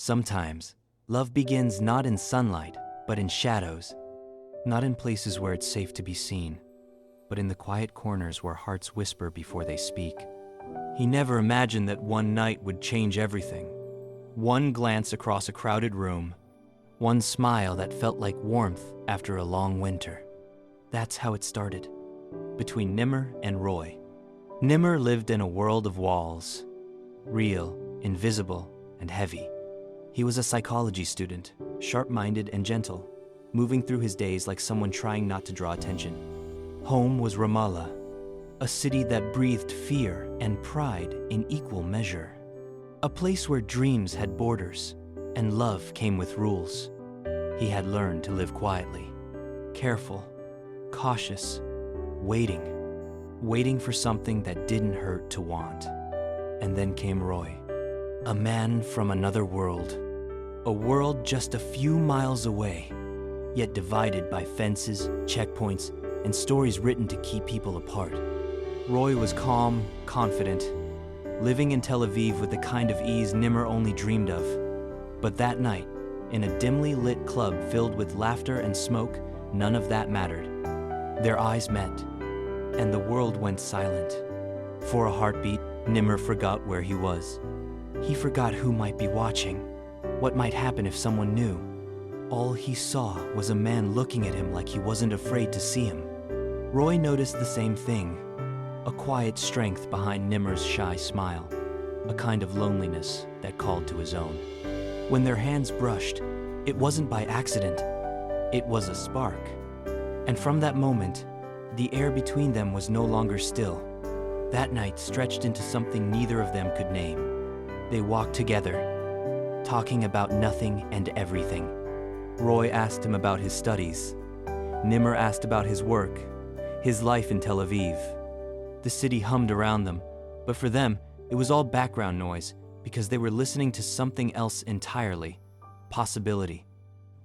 Sometimes, love begins not in sunlight, but in shadows, not in places where it's safe to be seen, but in the quiet corners where hearts whisper before they speak. He never imagined that one night would change everything. One glance across a crowded room, one smile that felt like warmth after a long winter. That's how it started, between Nimmer and Roy. Nimmer lived in a world of walls, real, invisible, and heavy. He was a psychology student, sharp-minded and gentle, moving through his days like someone trying not to draw attention. Home was Ramallah, a city that breathed fear and pride in equal measure. A place where dreams had borders and love came with rules. He had learned to live quietly, careful, cautious, waiting for something that didn't hurt to want. And then came Roy, a man from another world, a world just a few miles away, yet divided by fences, checkpoints, and stories written to keep people apart. Roy was calm, confident, living in Tel Aviv with the kind of ease Nimmer only dreamed of. But that night, in a dimly lit club filled with laughter and smoke, none of that mattered. Their eyes met, and the world went silent. For a heartbeat, Nimmer forgot where he was. He forgot who might be watching, what might happen if someone knew. All he saw was a man looking at him like he wasn't afraid to see him. Roy noticed the same thing, a quiet strength behind Nimmer's shy smile, a kind of loneliness that called to his own. When their hands brushed, it wasn't by accident, it was a spark. And from that moment, the air between them was no longer still. That night stretched into something neither of them could name. They walked together, talking about nothing and everything. Roy asked him about his studies. Nimmer asked about his work, his life in Tel Aviv. The city hummed around them, but for them, it was all background noise because they were listening to something else entirely, possibility.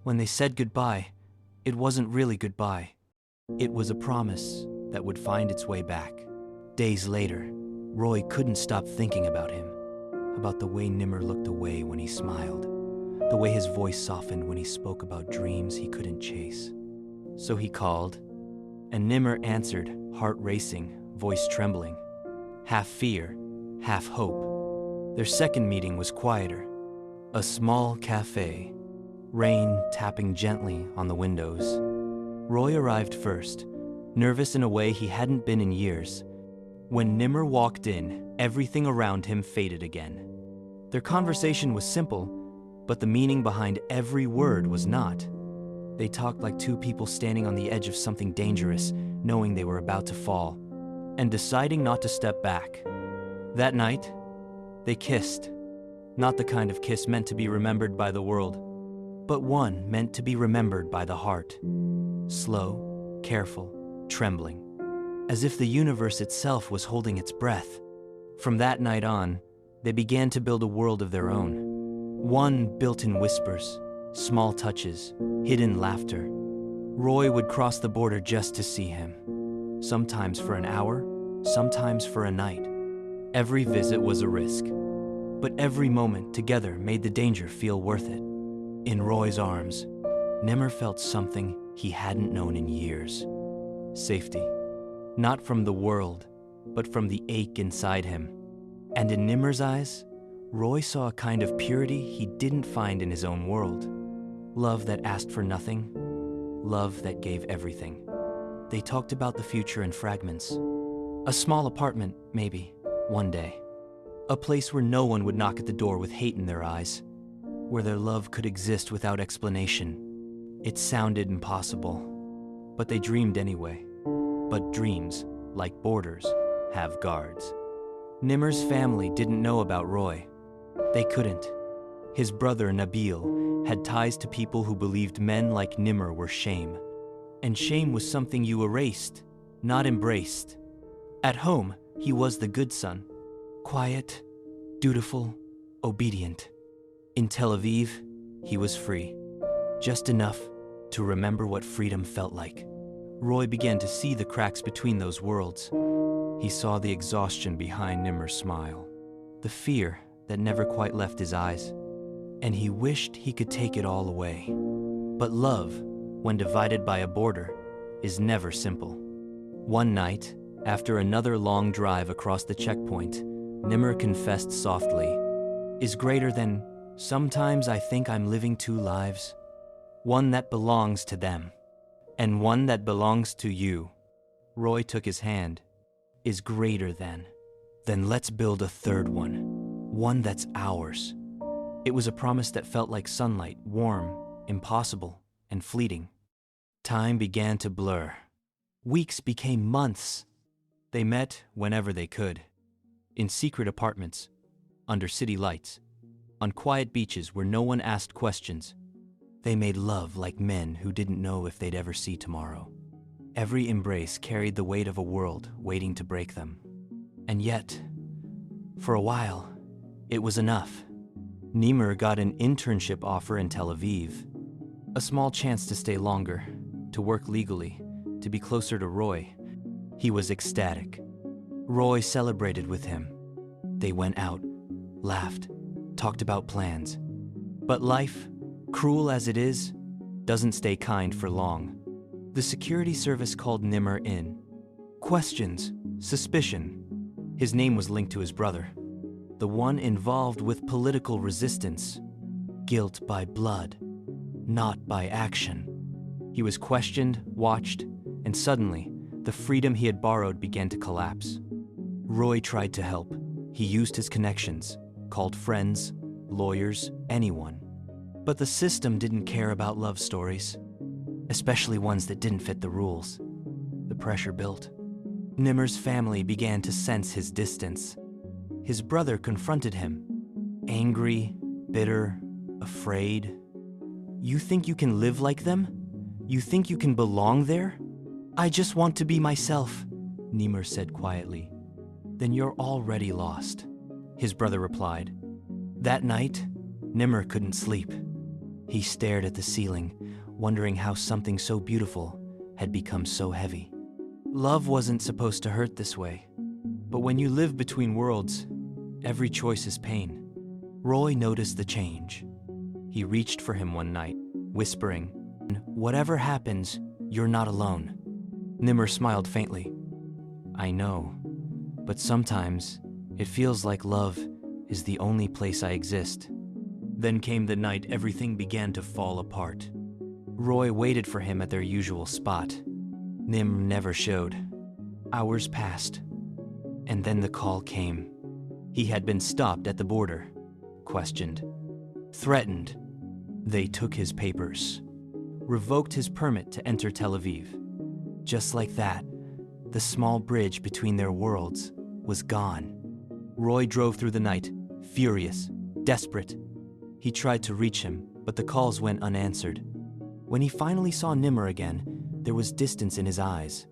When they said goodbye, it wasn't really goodbye. It was a promise that would find its way back. Days later, Roy couldn't stop thinking about him, about the way Nimmer looked away when he smiled, the way his voice softened when he spoke about dreams he couldn't chase. So he called, and Nimmer answered, heart racing, voice trembling, half fear, half hope. Their second meeting was quieter. A small cafe, rain tapping gently on the windows. Roy arrived first, nervous in a way he hadn't been in years. When Nimmer walked in, everything around him faded again. Their conversation was simple, but the meaning behind every word was not. They talked like two people standing on the edge of something dangerous, knowing they were about to fall, and deciding not to step back. That night, they kissed. Not the kind of kiss meant to be remembered by the world, but one meant to be remembered by the heart. Slow, careful, trembling, as if the universe itself was holding its breath. From that night on, they began to build a world of their own. One built in whispers, small touches, hidden laughter. Roy would cross the border just to see him. Sometimes for an hour, sometimes for a night. Every visit was a risk, but every moment together made the danger feel worth it. In Roy's arms, Nimmer felt something he hadn't known in years. Safety. Not from the world, but from the ache inside him. And in Nimmer's eyes, Roy saw a kind of purity he didn't find in his own world. Love that asked for nothing, love that gave everything. They talked about the future in fragments. A small apartment, maybe, one day. A place where no one would knock at the door with hate in their eyes, where their love could exist without explanation. It sounded impossible, but they dreamed anyway. But dreams, like borders, have guards. Nimmer's family didn't know about Roy. They couldn't. His brother Nabil had ties to people who believed men like Nimmer were shame. And shame was something you erased, not embraced. At home, he was the good son. Quiet, dutiful, obedient. In Tel Aviv, he was free. Just enough to remember what freedom felt like. Roy began to see the cracks between those worlds. He saw the exhaustion behind Nimmer's smile, the fear that never quite left his eyes. and he wished he could take it all away. But love, when divided by a border, is never simple. One night, after another long drive across the checkpoint, Nimmer confessed softly, "Is greater than, sometimes I think I'm living two lives. One that belongs to them, and one that belongs to you." Roy took his hand. "Is greater than. Then let's build a third one that's ours." It was a promise that felt like sunlight, warm, impossible, and fleeting. Time began to blur. Weeks became months. They met whenever they could. In secret apartments, under city lights, on quiet beaches where no one asked questions. They made love like men who didn't know if they'd ever see tomorrow. Every embrace carried the weight of a world waiting to break them. And yet, for a while, it was enough. Nimmer got an internship offer in Tel Aviv. A small chance to stay longer, to work legally, to be closer to Roy. He was ecstatic. Roy celebrated with him. They went out, laughed, talked about plans. But life, cruel as it is, doesn't stay kind for long. The security service called Nimmer in. Questions, suspicion. His name was linked to his brother, the one involved with political resistance. Guilt by blood, not by action. He was questioned, watched, and suddenly, the freedom he had borrowed began to collapse. Roy tried to help. He used his connections, called friends, lawyers, anyone. But the system didn't care about love stories, especially ones that didn't fit the rules. The pressure built. Nimmer's family began to sense his distance. His brother confronted him, angry, bitter, afraid. "You think you can live like them? You think you can belong there?" "I just want to be myself," Nimmer said quietly. "Then you're already lost," his brother replied. That night, Nimmer couldn't sleep. He stared at the ceiling, wondering how something so beautiful had become so heavy. Love wasn't supposed to hurt this way. But when you live between worlds, every choice is pain. Roy noticed the change. He reached for him one night, whispering, "Whatever happens, you're not alone." Nimmer smiled faintly. "I know, but sometimes it feels like love is the only place I exist." Then came the night everything began to fall apart. Roy waited for him at their usual spot. Nim never showed. Hours passed, and then the call came. He had been stopped at the border, questioned, threatened. They took his papers, revoked his permit to enter Tel Aviv. Just like that, the small bridge between their worlds was gone. Roy drove through the night, furious, desperate. He tried to reach him, but the calls went unanswered. When he finally saw Nimmer again, there was distance in his eyes.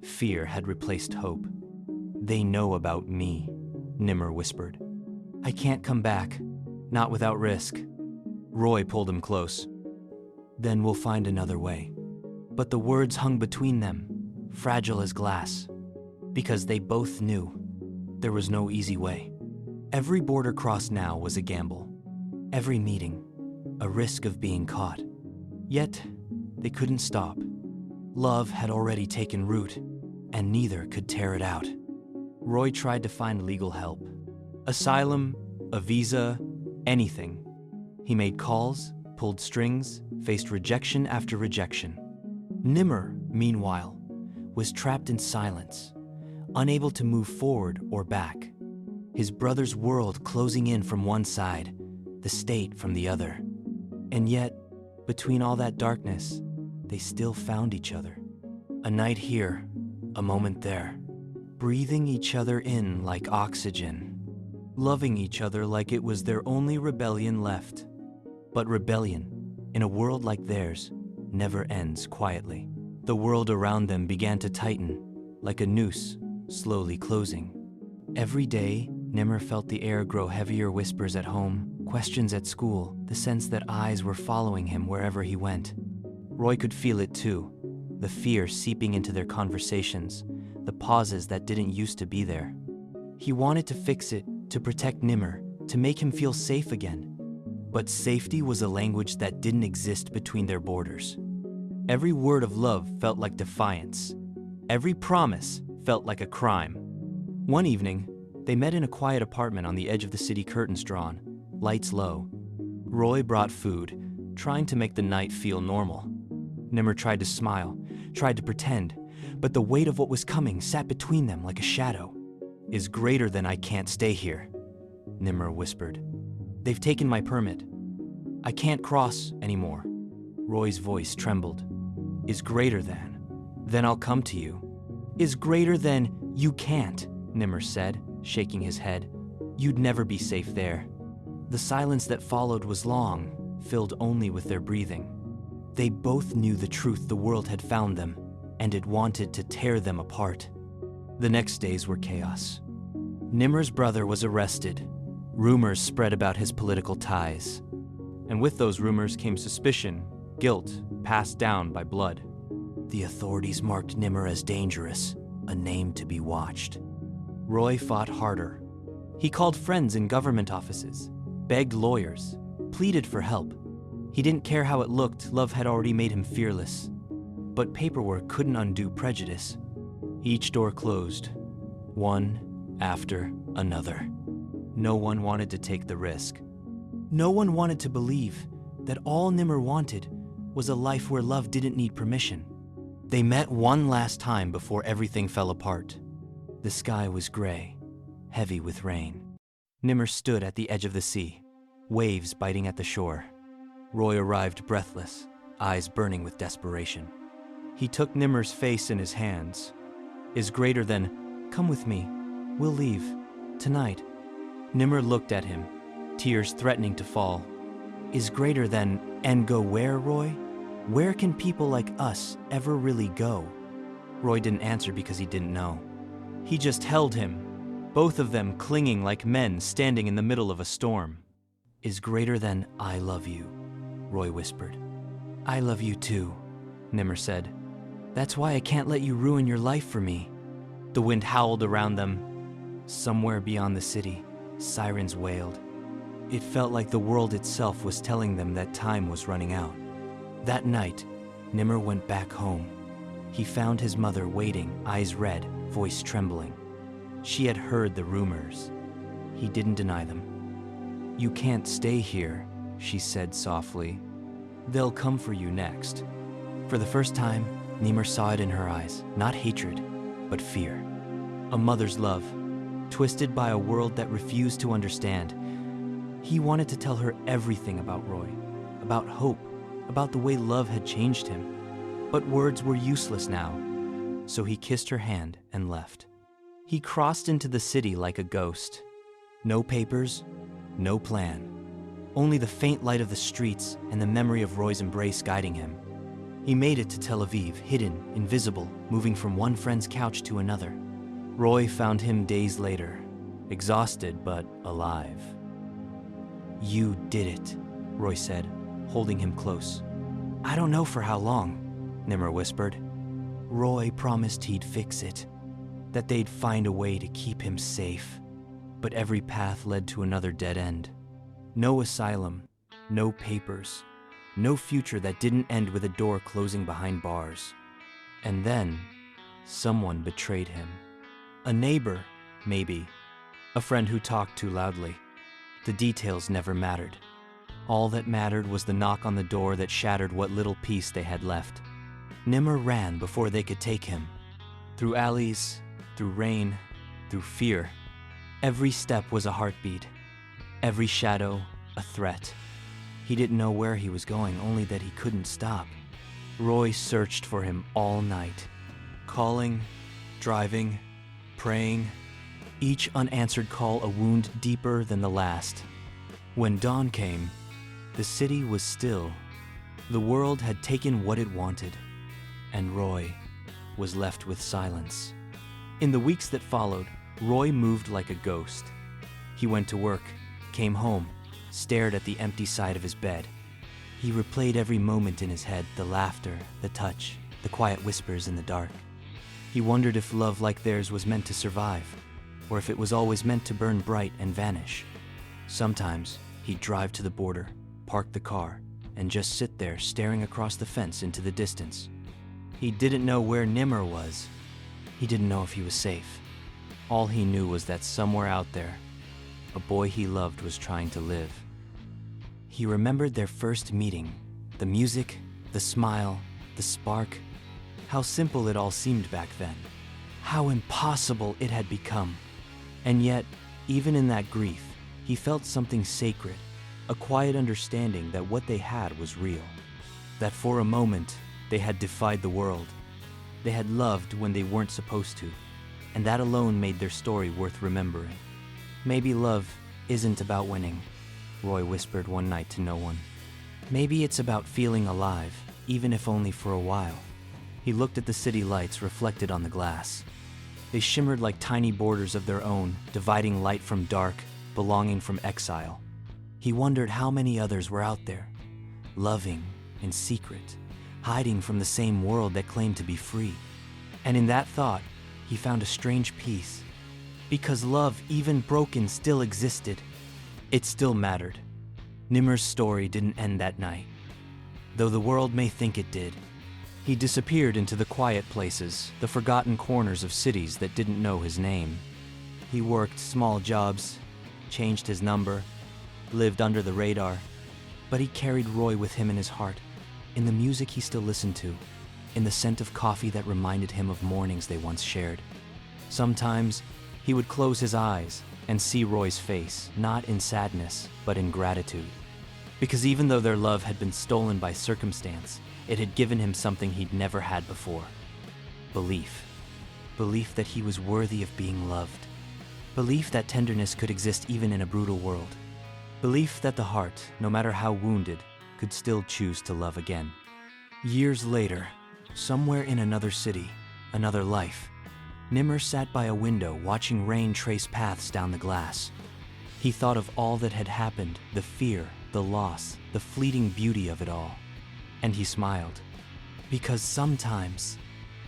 Fear had replaced hope. "They know about me," Nimmer whispered. "I can't come back, not without risk." Roy pulled him close. "Then we'll find another way." But the words hung between them, fragile as glass, because they both knew there was no easy way. Every border crossed now was a gamble. Every meeting, a risk of being caught. Yet, they couldn't stop. Love had already taken root, and neither could tear it out. Roy tried to find legal help. Asylum, a visa, anything. He made calls, pulled strings, faced rejection after rejection. Nimmer, meanwhile, was trapped in silence, unable to move forward or back. His brother's world closing in from one side, the state from the other. And yet, between all that darkness, they still found each other. A night here, a moment there, breathing each other in like oxygen, loving each other like it was their only rebellion left. But rebellion, in a world like theirs, never ends quietly. The world around them began to tighten, like a noose, slowly closing. Every day, Nimmer felt the air grow heavier, whispers at home, questions at school, the sense that eyes were following him wherever he went. Roy could feel it too, the fear seeping into their conversations, the pauses that didn't used to be there. He wanted to fix it, to protect Nimmer, to make him feel safe again. But safety was a language that didn't exist between their borders. Every word of love felt like defiance. Every promise felt like a crime. One evening, they met in a quiet apartment on the edge of the city, curtains drawn, lights low. Roy brought food, trying to make the night feel normal. Nimmer tried to smile, tried to pretend, but the weight of what was coming sat between them like a shadow. "Is greater than I can't stay here," Nimmer whispered. "They've taken my permit. I can't cross anymore." Roy's voice trembled. "Is greater than. Then I'll come to you." "Is greater than you can't," Nimmer said, shaking his head. "You'd never be safe there." The silence that followed was long, filled only with their breathing. They both knew the truth: the world had found them, and it wanted to tear them apart. The next days were chaos. Nimmer's brother was arrested. Rumors spread about his political ties. And with those rumors came suspicion, guilt, passed down by blood. The authorities marked Nimmer as dangerous, a name to be watched. Roy fought harder. He called friends in government offices, begged lawyers, pleaded for help. He didn't care how it looked. Love had already made him fearless. But paperwork couldn't undo prejudice. Each door closed, one after another. No one wanted to take the risk. No one wanted to believe that all Nimmer wanted was a life where love didn't need permission. They met one last time before everything fell apart. The sky was gray, heavy with rain. Nimmer stood at the edge of the sea, waves biting at the shore. Roy arrived breathless, eyes burning with desperation. He took Nimmer's face in his hands. "Is greater than, come with me, we'll leave, tonight." Nimmer looked at him, tears threatening to fall. "Is greater than, and go where, Roy? Where can people like us ever really go?" Roy didn't answer because he didn't know. He just held him, both of them clinging like men standing in the middle of a storm. "Is greater than I love you," Roy whispered. "I love you too," Nimmer said. "That's why I can't let you ruin your life for me." The wind howled around them. Somewhere beyond the city, sirens wailed. It felt like the world itself was telling them that time was running out. That night, Nimmer went back home. He found his mother waiting, eyes red, voice trembling. She had heard the rumors. He didn't deny them. "You can't stay here," she said softly. "They'll come for you next." For the first time, Nimmer saw it in her eyes, not hatred, but fear. A mother's love, twisted by a world that refused to understand. He wanted to tell her everything about Roy, about hope, about the way love had changed him. But words were useless now, so he kissed her hand and left. He crossed into the city like a ghost. No papers, no plan. Only the faint light of the streets and the memory of Roy's embrace guiding him. He made it to Tel Aviv, hidden, invisible, moving from one friend's couch to another. Roy found him days later, exhausted but alive. "You did it," Roy said, holding him close. "I don't know for how long," Nimmer whispered. Roy promised he'd fix it, that they'd find a way to keep him safe. But every path led to another dead end. No asylum, no papers, no future that didn't end with a door closing behind bars. And then, someone betrayed him. A neighbor, maybe. A friend who talked too loudly. The details never mattered. All that mattered was the knock on the door that shattered what little peace they had left. Nimmer ran before they could take him. Through alleys, through rain, through fear. Every step was a heartbeat. Every shadow, a threat. He didn't know where he was going, only that he couldn't stop. Roy searched for him all night. Calling, driving, praying. Each unanswered call a wound deeper than the last. When dawn came, the city was still. The world had taken what it wanted, and Roy was left with silence. In the weeks that followed, Roy moved like a ghost. He went to work, came home, stared at the empty side of his bed. He replayed every moment in his head, the laughter, the touch, the quiet whispers in the dark. He wondered if love like theirs was meant to survive, or if it was always meant to burn bright and vanish. Sometimes he'd drive to the border, park the car and just sit there staring across the fence into the distance. He didn't know where Nimmer was. He didn't know if he was safe. All he knew was that somewhere out there, a boy he loved was trying to live. He remembered their first meeting, the music, the smile, the spark, how simple it all seemed back then, how impossible it had become. And yet, even in that grief, he felt something sacred, a quiet understanding that what they had was real, that for a moment they had defied the world. They had loved when they weren't supposed to, and that alone made their story worth remembering. Maybe love isn't about winning, Roy whispered one night to no one. Maybe it's about feeling alive, even if only for a while. He looked at the city lights reflected on the glass. They shimmered like tiny borders of their own, dividing light from dark, belonging from exile. He wondered how many others were out there, loving in secret, hiding from the same world that claimed to be free. And in that thought, he found a strange peace. Because love, even broken, still existed. It still mattered. Nimmer's story didn't end that night, though the world may think it did. He disappeared into the quiet places, the forgotten corners of cities that didn't know his name. He worked small jobs, changed his number, lived under the radar, but he carried Roy with him in his heart, in the music he still listened to, in the scent of coffee that reminded him of mornings they once shared. Sometimes, he would close his eyes and see Roy's face, not in sadness, but in gratitude. Because even though their love had been stolen by circumstance, it had given him something he'd never had before. Belief. Belief that he was worthy of being loved. Belief that tenderness could exist even in a brutal world. Belief that the heart, no matter how wounded, could still choose to love again. Years later, somewhere in another city, another life, Nimmer sat by a window watching rain trace paths down the glass. He thought of all that had happened, the fear, the loss, the fleeting beauty of it all. And he smiled. Because sometimes,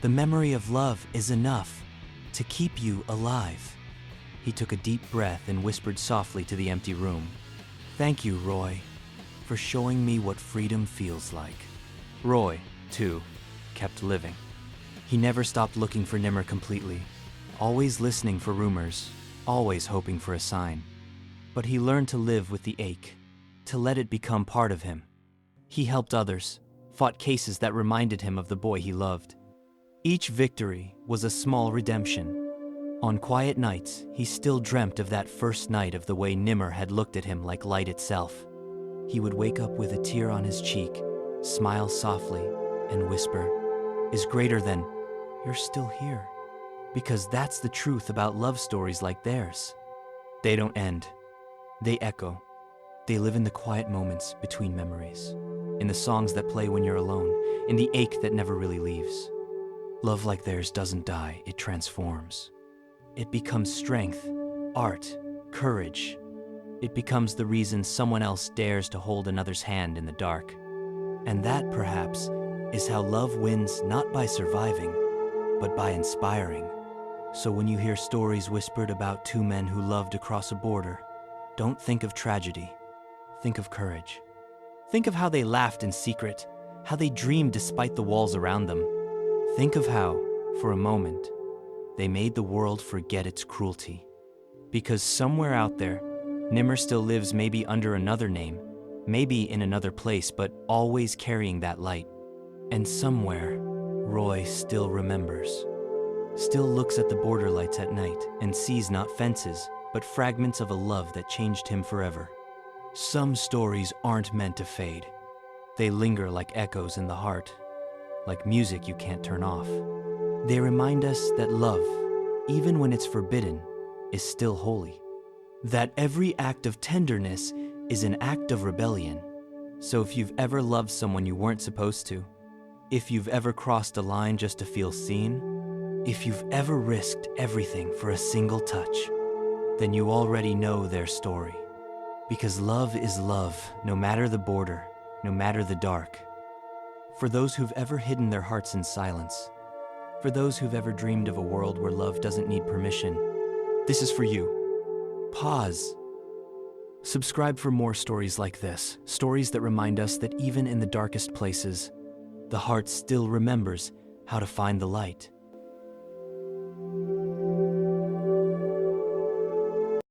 the memory of love is enough to keep you alive. He took a deep breath and whispered softly to the empty room. Thank you, Roy, for showing me what freedom feels like. Roy, too, kept living. He never stopped looking for Nimmer completely, always listening for rumors, always hoping for a sign. But he learned to live with the ache, to let it become part of him. He helped others, fought cases that reminded him of the boy he loved. Each victory was a small redemption. On quiet nights, he still dreamt of that first night of the way Nimmer had looked at him like light itself. He would wake up with a tear on his cheek, smile softly, and whisper, "Is greater than, you're still here." Because that's the truth about love stories like theirs. They don't end. They echo. They live in the quiet moments between memories, in the songs that play when you're alone, in the ache that never really leaves. Love like theirs doesn't die, it transforms. It becomes strength, art, courage. It becomes the reason someone else dares to hold another's hand in the dark. And that, perhaps, is how love wins not by surviving, but by inspiring. So when you hear stories whispered about two men who loved across a border, don't think of tragedy. Think of courage. Think of how they laughed in secret, how they dreamed despite the walls around them. Think of how, for a moment, they made the world forget its cruelty. Because somewhere out there, Nimmer still lives, maybe under another name, maybe in another place, but always carrying that light. And somewhere, Roy still remembers. Still looks at the border lights at night and sees not fences, but fragments of a love that changed him forever. Some stories aren't meant to fade. They linger like echoes in the heart, like music you can't turn off. They remind us that love, even when it's forbidden, is still holy. That every act of tenderness is an act of rebellion. So if you've ever loved someone you weren't supposed to, if you've ever crossed a line just to feel seen, if you've ever risked everything for a single touch, then you already know their story. Because love is love, no matter the border, no matter the dark. For those who've ever hidden their hearts in silence, for those who've ever dreamed of a world where love doesn't need permission, this is for you. Pause. Subscribe for more stories like this, stories that remind us that even in the darkest places, the heart still remembers how to find the light.